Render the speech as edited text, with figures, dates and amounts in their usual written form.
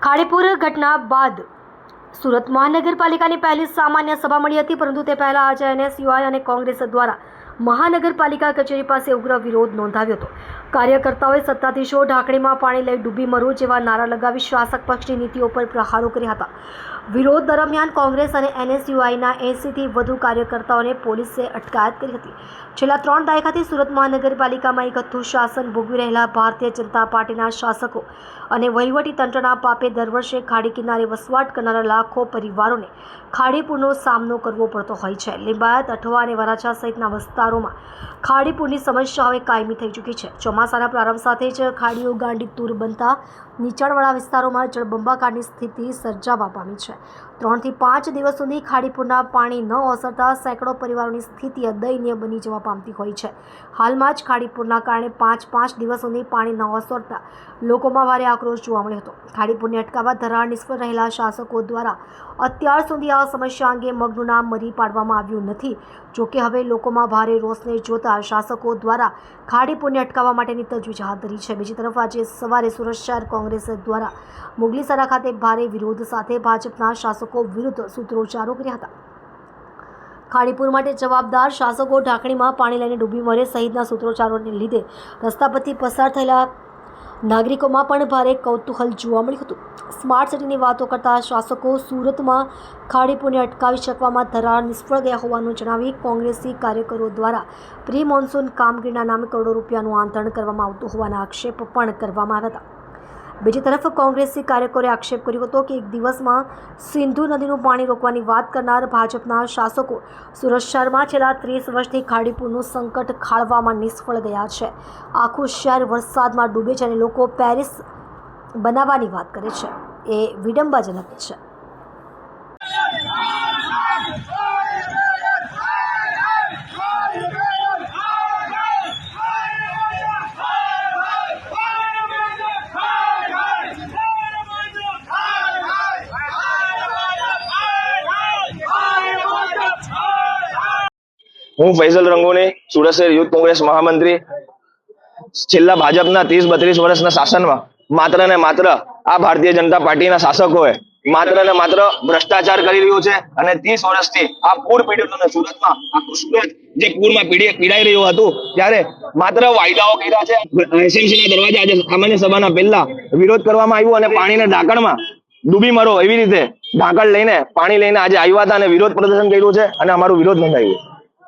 ખાડીપુર ઘટના બાદ સુરત મહાનગરપાલિકાની પહેલી સામાન્ય સભા મળી હતી, પરંતુ તે પહેલા આજે એનએસયુઆઈ અને કોંગ્રેસ દ્વારા મહાનગરપાલિકા કચેરી પાસે ઉગ્ર વિરોધ નોંધાવ્યો હતો। કાર્યકર્તાઓએ સત્તાધીશો ઢાંકણીમાં પાણી લઈ ડૂબી મરો જેવા નારા લગાવી શાસક પક્ષની નીતિઓ પર પ્રહારો કર્યા હતા। વિરોધ દરમિયાન કોંગ્રેસ અને એનએસયુઆઈના 80થી વધુ કાર્યકર્તાઓને પોલીસે અટકાયત કરી હતી। છેલ્લા 3 દાયકાથી સુરત મહાનગરપાલિકામાં એકહથ્થું શાસન ભોગવી રહેલા ભારતીય જનતા પાર્ટીના શાસકો અને વહીવટી તંત્રના પાપે દર વર્ષે ખાડી કિનારે વસવાટ કરનારા લાખો પરિવારોને ખાડીપુરનો સામનો કરવો પડતો હોય છે। લિંબાયત, અઠવા અને વરાછા સહિતના વિસ્તારોમાં ખાડીપુરની સમસ્યા હવે કાયમી થઈ ચૂકી છે। ચોમાસાના પ્રારંભ સાથે જ ખાડીઓ ગાંડી તૂર બનતા નીચાણવાળા વિસ્તારોમાં જળબંબાકારની સ્થિતિ સર્જાવા પામી છે। 3 થી 5 દિવસ સુધી ખાડીપુરના પાણી ન ઓસરતા સેંકડો પરિવારોની સ્થિતિ દયનીય બની જવા પામતી હોય છે। હાલમાં જ ખાડીપુરના કારણે 5 દિવસ સુધી પાણી ન ઓસરતા લોકોમાં ભારે આક્રોશ જોવા મળ્યો હતો। ખાડીપુરને અટકાવવા ધરાર નિષ્ફળ રહેલા શાસકો દ્વારા અત્યાર સુધી આ સમસ્યા અંગે મગનું નામ મરી પાડવામાં આવ્યું નથી। જોકે હવે લોકોમાં ભારે રોષને જોતા શાસકો દ્વારા ખાડીપુરને અટકાવવા માટેની તજવીજ હાથ ધરી છે। બીજી તરફ આજે સવારે સુરત શહેર કોંગ્રેસ દ્વારા મુગલીસરા ખાતે ભારે વિરોધ સાથે ભાજપના શાસકો વિરુદ્ધ સૂત્રોચ્ચારો કર્યા હતા। ખાડીપુર માટે જવાબદાર શાસકો ઢાંકણીમાં પાણી લઈને ડૂબી મરે સહિતના સૂત્રોચ્ચારોને લીધે રસ્તા પરથી પસાર થયેલા નાગરિકોમાં પણ ભારે કૌતૂહલ જોવા મળ્યું હતું। સ્માર્ટ સિટીની વાતો કરતા શાસકો સુરતમાં ખાડીપુરને અટકાવી શકવામાં ધરાર નિષ્ફળ ગયા હોવાનું જણાવી કોંગ્રેસી કાર્યકરો દ્વારા પ્રી મોન્સૂન કામગીરીના નામે કરોડો રૂપિયાનું આંતરણ કરવામાં આવતું હોવાના આક્ષેપ પણ કરવામાં આવ્યા હતા। બીજી તરફ કોંગ્રેસી કાર્યકરોએ આક્ષેપ કર્યો હતો કે એક દિવસમાં સિંધુ નદીનું પાણી રોકવાની વાત કરનાર ભાજપના શાસકો સુરત શહેરમાં છેલ્લા 30 વર્ષથી ખાડીપુરનું સંકટ ખાળવામાં નિષ્ફળ ગયા છે। આખું શહેર વરસાદમાં ડૂબે છે અને લોકો પેરિસ બનાવવાની વાત કરે છે, એ વિડંબનાજનક છે। હું ફૈઝલ રંગોની, સુરત શહેર યુથ કોંગ્રેસ મહામંત્રી। છેલ્લા ભાજપના 30-32 વર્ષના શાસનમાં માત્ર ને માત્ર આ ભારતીય જનતા પાર્ટીના શાસકોએ માત્ર ને માત્ર ભ્રષ્ટાચાર કરી રહ્યું છે અને 30 વર્ષથી આ પૂર પીડિતોને સુરતમાં આખું સુરત જે પૂરમાં પીડાઈ રહ્યું હતું ત્યારે માત્ર વાયદાઓ કર્યા છે। એસએમસીના દરવાજા આજે સામાન્ય સભાના પહેલા વિરોધ કરવામાં આવ્યો અને પાણીના ઢાંકણમાં ડૂબી મરો એવી રીતે ઢાંકણ લઈને પાણી લઈને આજે આવ્યા હતા અને વિરોધ પ્રદર્શન કર્યું છે અને અમારું વિરોધ નોંધાવ્યું।